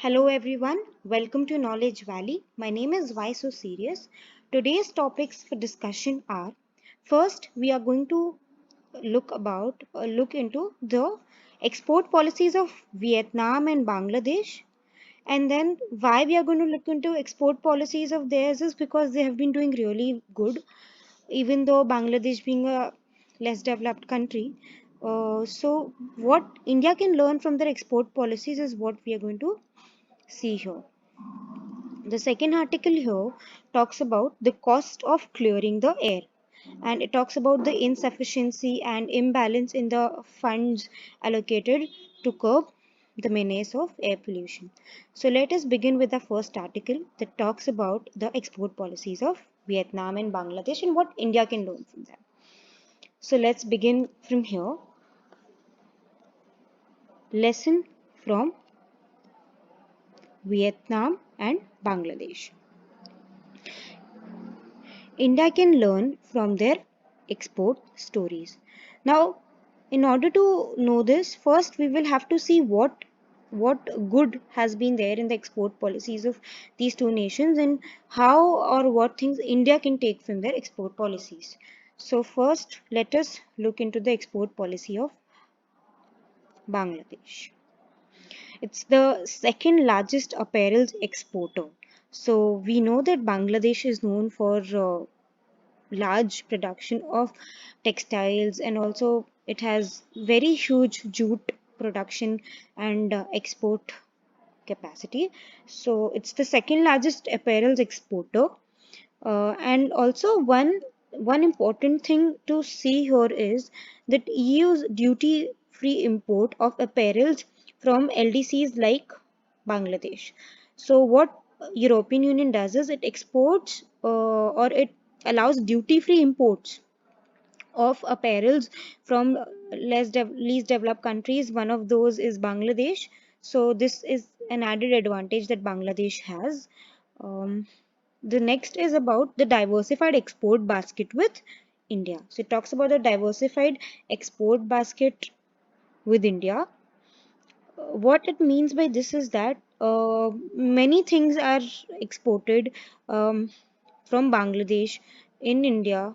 Hello everyone, welcome to Knowledge Valley. My name is Why So Serious. Today's topics for discussion are: first, we are going to look into the export policies of Vietnam and Bangladesh, and then why we are going to look into export policies of theirs is because they have been doing really good, even though Bangladesh being a less developed country. So, what India can learn from their export policies is what we are going to see here. The second article here talks about the cost of clearing the air, and it talks about the insufficiency and imbalance in the funds allocated to curb the menace of air pollution. So let us begin with the first article that talks about the export policies of Vietnam and Bangladesh and what India can learn from them. So let's begin from here. Lesson from Vietnam and Bangladesh. India can learn from their export stories. Now, in order to know this, first we will have to see what good has been there in the export policies of these two nations and how or what things India can take from their export policies. So first, let us look into the export policy of Bangladesh. It's the second largest apparel exporter. So we know that Bangladesh is known for large production of textiles, and also it has very huge jute production and export capacity. So it's the second largest apparel exporter, and also one important thing to see here is that EU's duty free import of apparels from LDCs like Bangladesh. So what European Union does is it exports or it allows duty free imports of apparels from least developed countries. One of those is Bangladesh. So this is an added advantage that Bangladesh has. Um, the next is about the diversified export basket with India. So it talks about the diversified export basket with India. What it means by this is that many things are exported from Bangladesh in India,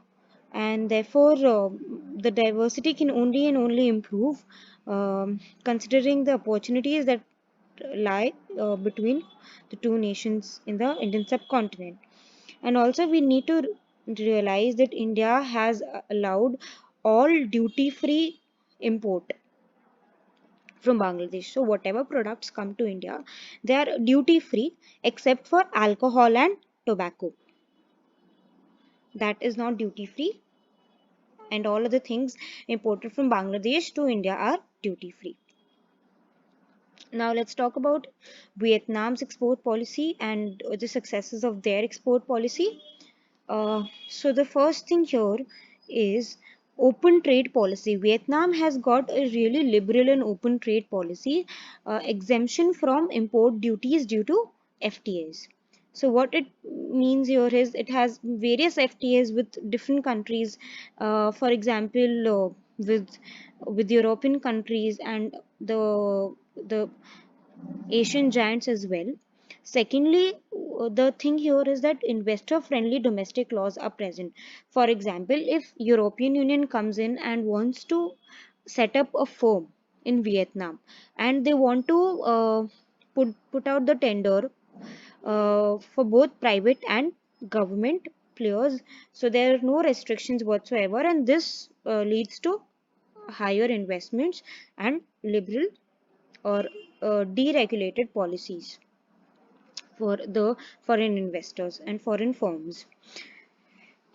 and therefore the diversity can only and only improve, considering the opportunities that lie between the two nations in the Indian subcontinent. And also, we need to realize that India has allowed all duty free import from Bangladesh. So whatever products come to India, they are duty free except for alcohol and tobacco. That is not duty free, and all other things imported from Bangladesh to India are duty free. Now let's talk about Vietnam's export policy and the successes of their export policy. So the first thing here is open trade policy. Vietnam has got a really liberal and open trade policy, exemption from import duties due to FTAs. So what it means here is it has various FTAs with different countries. For example, with European countries and the Asian giants as well. Secondly, the thing here is that investor friendly domestic laws are present. For example, if European Union comes in and wants to set up a firm in Vietnam and they want to put out the tender for both private and government players, so there are no restrictions whatsoever, and this leads to higher investments and liberal or deregulated policies for the foreign investors and foreign firms.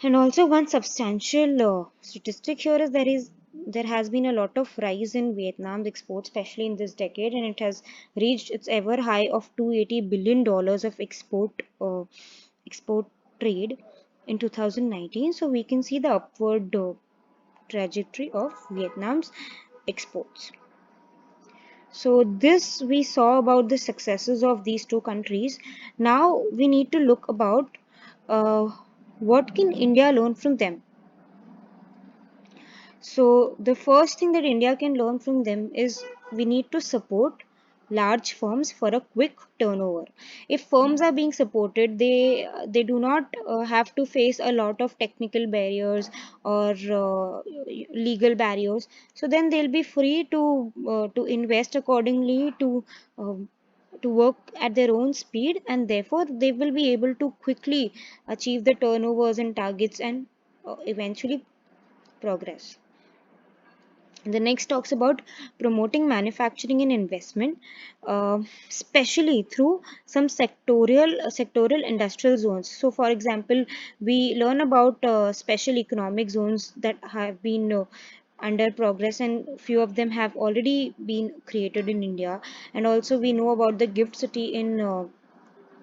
And also one substantial statistic here is there has been a lot of rise in Vietnam's exports, especially in this decade, and it has reached its ever high of $280 billion of export trade in 2019. So we can see the upward trajectory of Vietnam's exports. So this we saw about the successes of these two countries. Now we need to look about uh, what can India learn from them. So the first thing that India can learn from them is we need to support large firms for a quick turnover. If firms are being supported, they do not have to face a lot of technical barriers or legal barriers. So then they'll be free to invest accordingly, um, to work at their own speed, and therefore they will be able to quickly achieve the turnovers and targets, and eventually progress. The next talks about promoting manufacturing and investment, especially through some sectoral industrial zones. So, for example, we learn about special economic zones that have been under progress, and few of them have already been created in India. And also, we know about the gift city in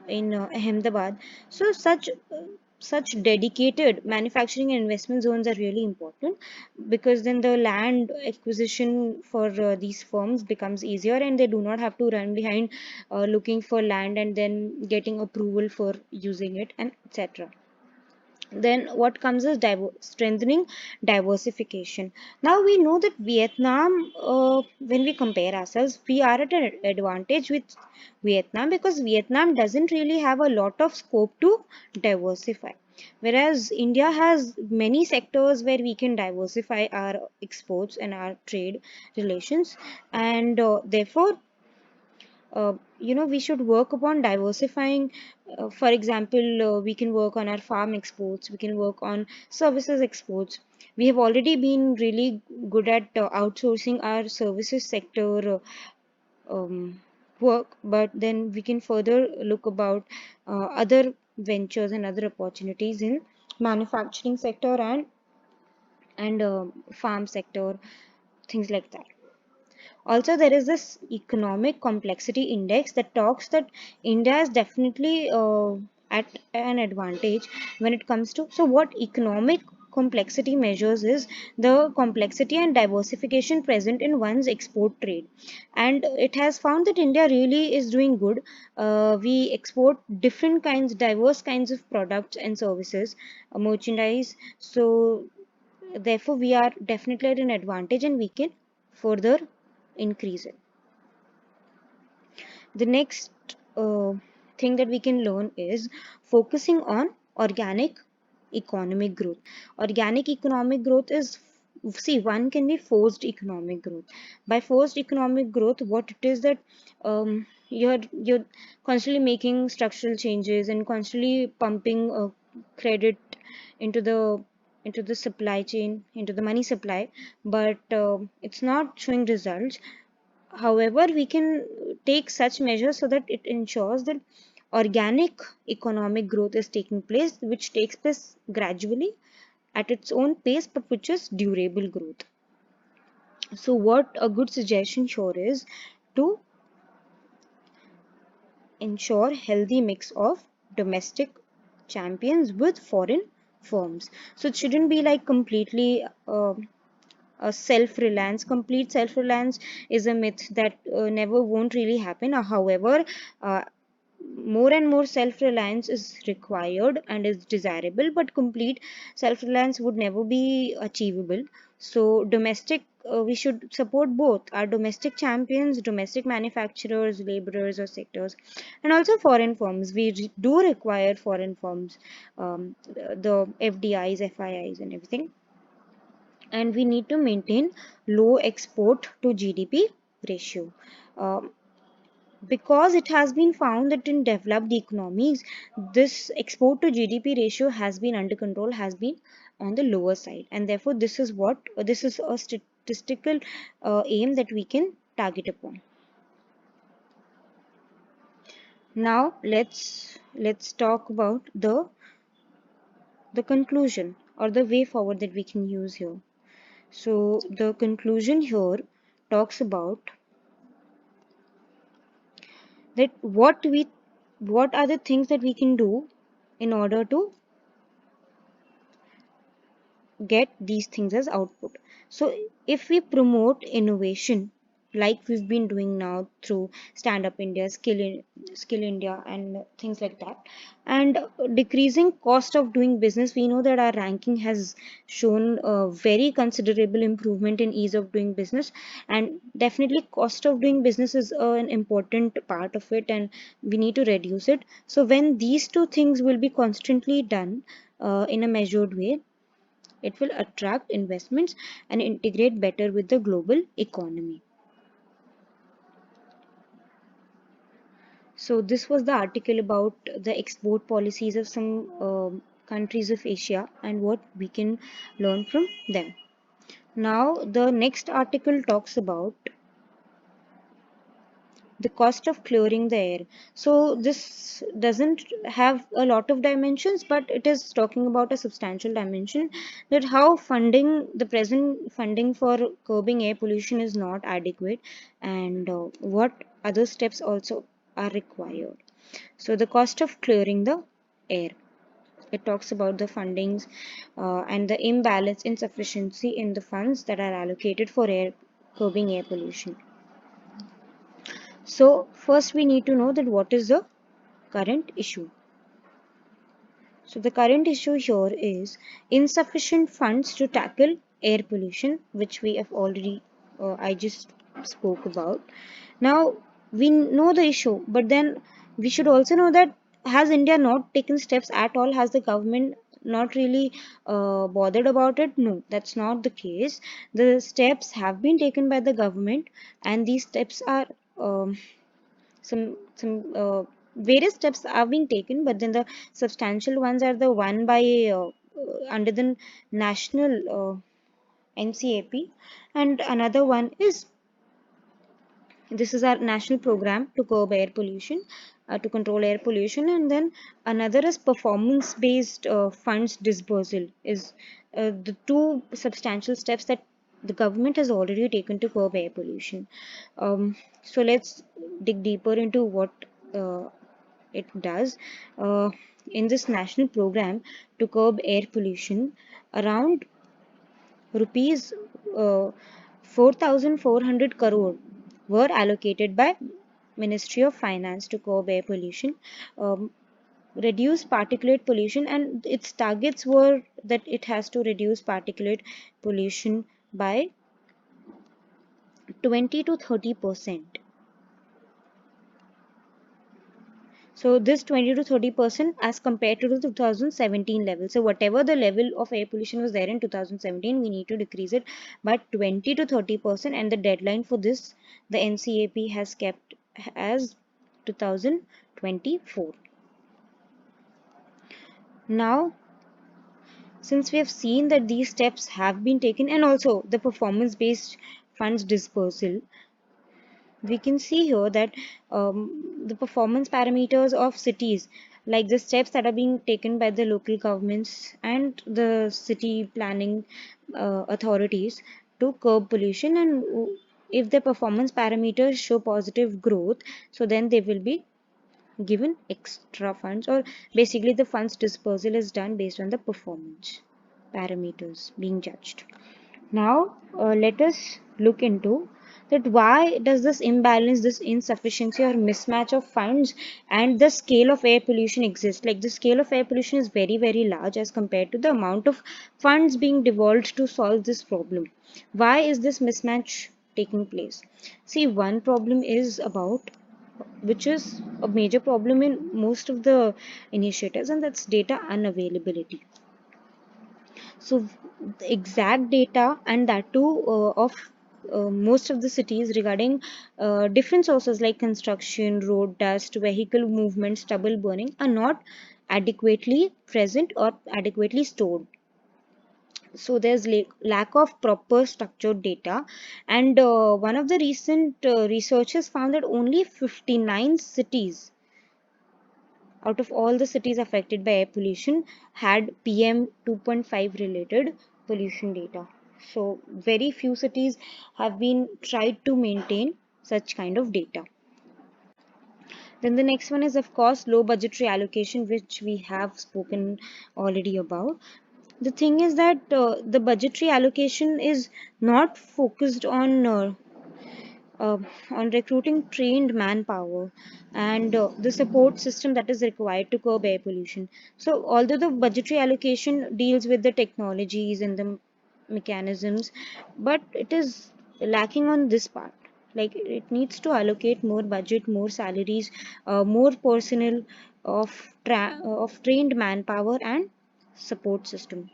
Ahmedabad. So such dedicated manufacturing and investment zones are really important, because then the land acquisition for these firms becomes easier, and they do not have to run behind looking for land and then getting approval for using it, and etc. Then what comes is strengthening diversification. Now we know that Vietnam, when we compare ourselves, we are at an advantage with Vietnam, because Vietnam doesn't really have a lot of scope to diversify, whereas India has many sectors where we can diversify our exports and our trade relations. And therefore, we should work upon diversifying. For example, we can work on our farm exports, we can work on services exports. We have already been really good at outsourcing our services sector work, but then we can further look about other ventures and other opportunities in manufacturing sector and farm sector, things like that. Also, there is this economic complexity index that talks that India is definitely at an advantage when it comes to. So, what economic complexity measures is the complexity and diversification present in one's export trade, and it has found that India really is doing good. We export different kinds, diverse kinds of products and services, merchandise. So therefore, we are definitely at an advantage, and we can further increase it. The next thing that we can learn is focusing on organic economic growth. Organic economic growth is, see, one can be forced economic growth. By forced economic growth, what it is that you're constantly making structural changes and constantly pumping credit into the supply chain, into the money supply, but it's not showing results. However, we can take such measures so that it ensures that organic economic growth is taking place, which takes place gradually at its own pace, but which is durable growth. So, what a good suggestion here is to ensure healthy mix of domestic champions with foreign firms. So, it shouldn't be like completely a self-reliance. Complete self-reliance is a myth that never won't really happen. However, uh, more and more self-reliance is required and is desirable, but complete self-reliance would never be achievable. So domestic, we should support both our domestic champions, domestic manufacturers, laborers or sectors, and also foreign firms. We do require foreign firms, the FDIs, FIIs and everything. And we need to maintain low export to GDP ratio. Um, because it has been found that in developed economies, this export to GDP ratio has been under control, has been on the lower side, and therefore this is a statistical aim that we can target upon. Now let's talk about the conclusion or the way forward that we can use here. So the conclusion here talks about that what are the things that we can do in order to get these things as output. So if we promote innovation, like we've been doing now through Stand Up India, Skill India, and things like that. And decreasing cost of doing business, we know that our ranking has shown a very considerable improvement in ease of doing business, and definitely cost of doing business is an important part of it, and we need to reduce it. So when these two things will be constantly done in a measured way, it will attract investments and integrate better with the global economy. So this was the article about the export policies of some countries of Asia and what we can learn from them. Now the next article talks about the cost of clearing the air. So this doesn't have a lot of dimensions, but it is talking about a substantial dimension, that how funding, the present funding for curbing air pollution is not adequate, and what other steps also are required. So the cost of clearing the air. It talks about the fundings and the imbalance, insufficiency in the funds that are allocated for curbing air pollution. So first we need to know that what is the current issue. So the current issue here is insufficient funds to tackle air pollution, which we have already, I just spoke about. Now we know the issue, but then we should also know that has India not taken steps at all? Has the government not really bothered about it? No, that's not the case. The steps have been taken by the government, and these steps are some various steps are being taken, but then the substantial ones are the one by under the national NCAP, and another one is, this is our national program to curb air pollution, to control air pollution, and then another is performance based funds dispersal, is the two substantial steps that the government has already taken to curb air pollution. So let's dig deeper into what uh, it does. In this national program to curb air pollution, around rupees 4,400 crore were allocated by Ministry of Finance to curb air pollution, reduce particulate pollution, and its targets were that it has to reduce particulate pollution by 20 to 30%. So this 20 to 30% as compared to the 2017 level. So whatever the level of air pollution was there in 2017, we need to decrease it by 20 to 30%, and the deadline for this the NCAP has kept as 2024. Now, since we have seen that these steps have been taken, and also the performance based funds dispersal, we can see here that the performance parameters of cities, like the steps that are being taken by the local governments and the city planning authorities to curb pollution, and if the performance parameters show positive growth, so then they will be given extra funds, or basically the funds dispersal is done based on the performance parameters being judged. Now, let us look into that why does this imbalance, this insufficiency or mismatch of funds and the scale of air pollution exist. Like the scale of air pollution is very, very large as compared to the amount of funds being devolved to solve this problem. Why is this mismatch taking place? See, one problem is about, which is a major problem in most of the initiatives, and that's data unavailability. So the exact data, and that too of most of the cities regarding different sources like construction, road dust, vehicle movement, stubble burning are not adequately present or adequately stored. So there's lack of proper structured data, and one of the recent researchers found that only 59 cities out of all the cities affected by air pollution had PM 2.5 related pollution data. So very few cities have been tried to maintain such kind of data. Then the next one is of course low budgetary allocation, which we have spoken already about. The thing is that the budgetary allocation is not focused on uh, on recruiting trained manpower and the support system that is required to curb air pollution. So, although the budgetary allocation deals with the technologies and the mechanisms, but it is lacking on this part. Like it needs to allocate more budget, more salaries, more personnel of trained manpower and support system.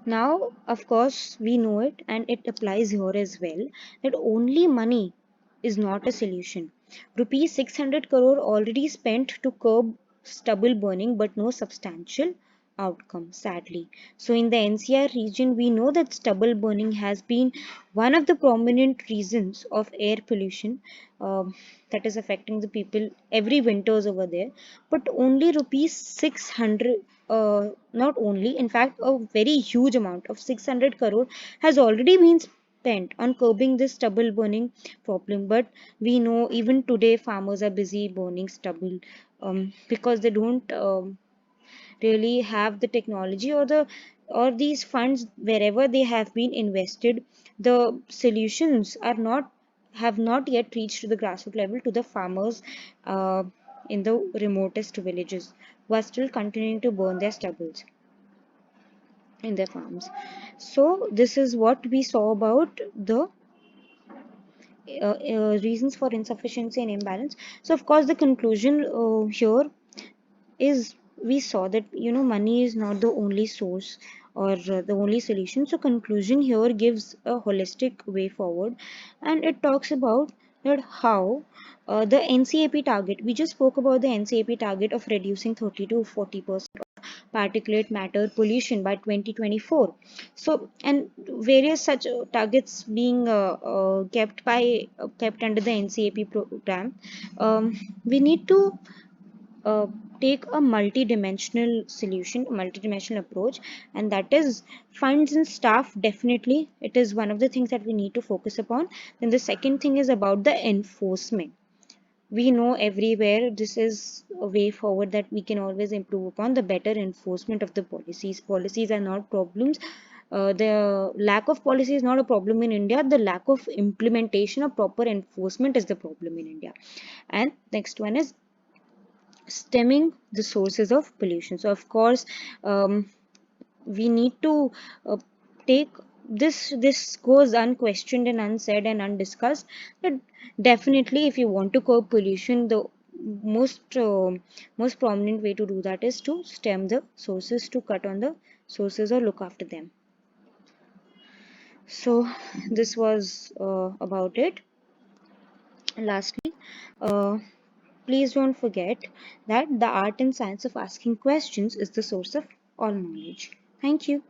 Now, of course, we know it and it applies here as well that only money is not a solution. Rupees 600 crore already spent to curb stubble burning, but no substantial outcome, sadly. So, in the NCR region, we know that stubble burning has been one of the prominent reasons of air pollution that is affecting the people every winters over there. But only rupees 600 not only, in fact, a very huge amount of 600 crore has already been spent on curbing this stubble burning problem. But we know even today farmers are busy burning stubble because they don't really have the technology or these funds wherever they have been invested. The solutions are not have not yet reached to the grassroots level to the farmers uh, in the remotest villages who are still continuing to burn their stubbles in their farms. So this is what we saw about the reasons for insufficiency and imbalance. So of course the conclusion here is we saw that money is not the only source or the only solution. So conclusion here gives a holistic way forward, and it talks about that how the NCAP target, we just spoke about the NCAP target of reducing 30 to 40% particulate matter pollution by 2024. So and various such targets being kept under the NCAP program. We need to uh, take a multi-dimensional solution, multi-dimensional approach, and that is funds and staff. Definitely it is one of the things that we need to focus upon. Then the second thing is about the enforcement. We know everywhere this is a way forward that we can always improve upon the better enforcement of the policies are not problems. The lack of policy is not a problem in India. The lack of implementation of proper enforcement is the problem in India. And next one is stemming the sources of pollution. So of course we need to take this goes unquestioned and unsaid and undiscussed that definitely if you want to curb pollution, the most most prominent way to do that is to stem the sources, to cut on the sources or look after them. So this was about it. Lastly, uh, please don't forget that the art and science of asking questions is the source of all knowledge. Thank you.